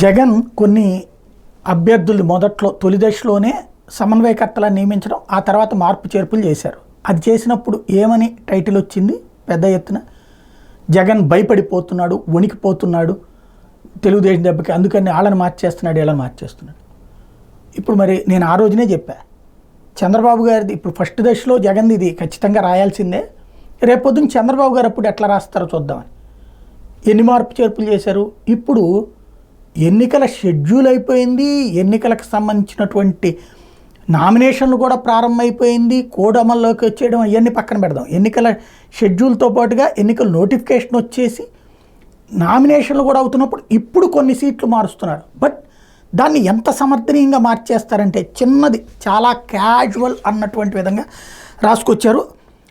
జగన్ కొన్ని అభ్యర్థులు మొదట్లో తొలి దశలోనే సమన్వయకర్తలను నియమించడం, ఆ తర్వాత మార్పు చేర్పులు చేశారు. అది చేసినప్పుడు ఏమని టైటిల్ వచ్చింది పెద్ద ఎత్తున, జగన్ భయపడిపోతున్నాడు, వణికిపోతున్నాడు తెలుగుదేశం దెబ్బకి, అందుకని వాళ్ళని మార్చేస్తున్నాడు, వీళ్ళని మార్చేస్తున్నాడు. ఇప్పుడు మరి నేను ఆ రోజునే చెప్పా, చంద్రబాబు గారిది ఇప్పుడు ఫస్ట్ దశలో జగన్ది ఇది ఖచ్చితంగా రాయాల్సిందే, రేపొద్దున చంద్రబాబు గారు అప్పుడు ఎట్లా రాస్తారో చూద్దామని. ఎన్ని మార్పు చేర్పులు చేశారు. ఇప్పుడు ఎన్నికల షెడ్యూల్ అయిపోయింది, ఎన్నికలకు సంబంధించినటువంటి నామినేషన్లు కూడా ప్రారంభమైపోయింది, కోడ్ అమల్లోకి వచ్చేయడం అవన్నీ పక్కన పెడదాం. ఎన్నికల షెడ్యూల్తో పాటుగా ఎన్నికల నోటిఫికేషన్ వచ్చేసి నామినేషన్లు కూడా అవుతున్నప్పుడు ఇప్పుడు కొన్ని సీట్లు మారుస్తున్నారు. బట్ దాన్ని ఎంత సమర్థనీయంగా మార్చేస్తారంటే చిన్నది, చాలా క్యాజువల్ అన్నటువంటి విధంగా రాసుకొచ్చారు.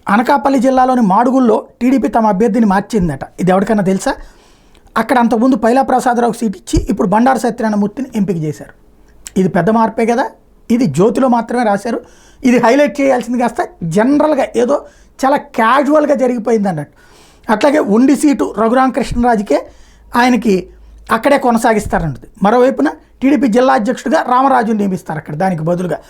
అనకాపల్లి జిల్లాలోని మాడుగుల్లో టీడీపీ తమ అభ్యర్థిని మార్చిందట. ఇది ఎవరికైనా తెలుసా? అక్కడ అంతకుముందు పైలా ప్రసాదరావుకి సీట్ ఇచ్చి ఇప్పుడు బండారు సత్యనారాయణమూర్తిని ఎంపిక చేశారు. ఇది పెద్ద మార్పే కదా. ఇది జ్యోతిలో మాత్రమే రాశారు. ఇది హైలైట్ చేయాల్సింది కాస్త జనరల్గా ఏదో చాలా క్యాజువల్గా జరిగిపోయింది అన్నట్టు. అట్లాగే ఉండి సీటు రఘురామకృష్ణరాజుకే ఆయనకి అక్కడే కొనసాగిస్తారన్నది. మరోవైపున టీడీపీ జిల్లా అధ్యక్షుడిగా రామరాజుని నియమిస్తారు. అక్కడ దానికి బదులుగా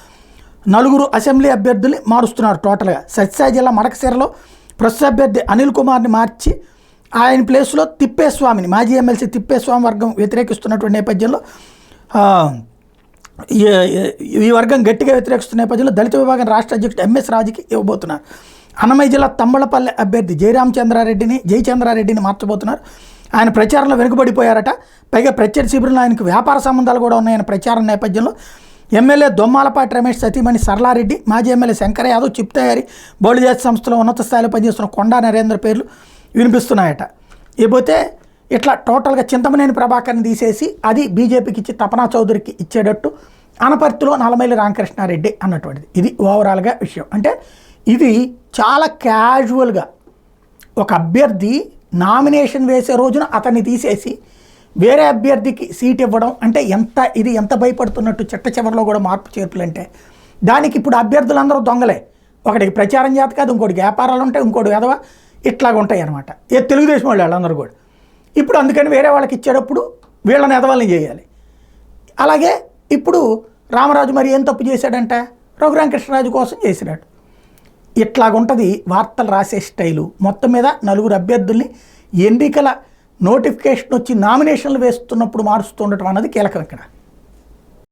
4 అసెంబ్లీ అభ్యర్థుల్ని మారుస్తున్నారు టోటల్గా. సత్యసాయి జిల్లా మడకశిరలో ప్రస్తుత అభ్యర్థి అనిల్ కుమార్ని మార్చి ఆయన ప్లేస్లో తిప్పేస్వామిని, మాజీ ఎమ్మెల్సీ తిప్పేస్వామి వర్గం వ్యతిరేకిస్తున్నటువంటి నేపథ్యంలో, ఈ వర్గం గట్టిగా వ్యతిరేకిస్తున్న నేపథ్యంలో దళిత విభాగం రాష్ట్ర అధ్యక్షుడు ఎంఎస్ రాజుకి ఇవ్వబోతున్నారు. అన్నమయ్య జిల్లా తంబళపల్లి అభ్యర్థి జయచంద్రారెడ్డిని మార్చబోతున్నారు. ఆయన ప్రచారంలో వెనుకబడిపోయారట. పైగా ప్రత్యర్థి శిబిరంలో ఆయనకు వ్యాపార సంబంధాలు కూడా ఉన్నాయన్న ప్రచారం నేపథ్యంలో ఎమ్మెల్యే దొమ్మాలపాటి రమేష్ సతీమణి సరళారెడ్డి, మాజీ ఎమ్మెల్యే శంకర్ యాదవ్, చిప్ తయారీ బౌళజాతి సంస్థలో ఉన్నత స్థాయిలో పనిచేస్తున్న కొండా నరేంద్ర పేర్లు వినిపిస్తున్నాయట. ఇకపోతే ఇట్లా టోటల్గా చింతమనేని ప్రభాకర్ని తీసేసి అది బీజేపీకి ఇచ్చి తపనా చౌదరికి ఇచ్చేటట్టు అనపర్తిలో నల్లమైలి రామకృష్ణారెడ్డి అన్నటువంటిది. ఇది ఓవరాల్గా విషయం. అంటే ఇది చాలా క్యాజువల్గా ఒక అభ్యర్థి నామినేషన్ వేసే రోజున అతన్ని తీసేసి వేరే అభ్యర్థికి సీట్ ఇవ్వడం అంటే ఎంత భయపడుతున్నట్టు. చిట్ట చివరిలో కూడా మార్పు చేర్పులు అంటే దానికి ఇప్పుడు అభ్యర్థులందరూ దొంగలే. ఒకటికి ప్రచారం చేత కాదు, ఇంకోటికి వ్యాపారాలు ఉంటాయి, ఇంకోటి ఎదవ ఇట్లాగ ఉంటాయి అనమాట. తెలుగుదేశం వాళ్ళందరూ కూడా ఇప్పుడు అందుకని వేరే వాళ్ళకి ఇచ్చేటప్పుడు వీళ్ళని ఎదవాళ్ళని చేయాలి. అలాగే ఇప్పుడు రామరాజు మరి ఏం తప్పు చేశాడంట, రఘురామకృష్ణరాజు కోసం చేసినాడు. ఇట్లాగుంటుంది వార్తలు రాసే స్టైలు. మొత్తం మీద 4 అభ్యర్థుల్ని ఎన్నికల నోటిఫికేషన్ వచ్చి నామినేషన్లు వేస్తున్నప్పుడు మారుస్తూ ఉండటం అన్నది కీలకం ఇక్కడ.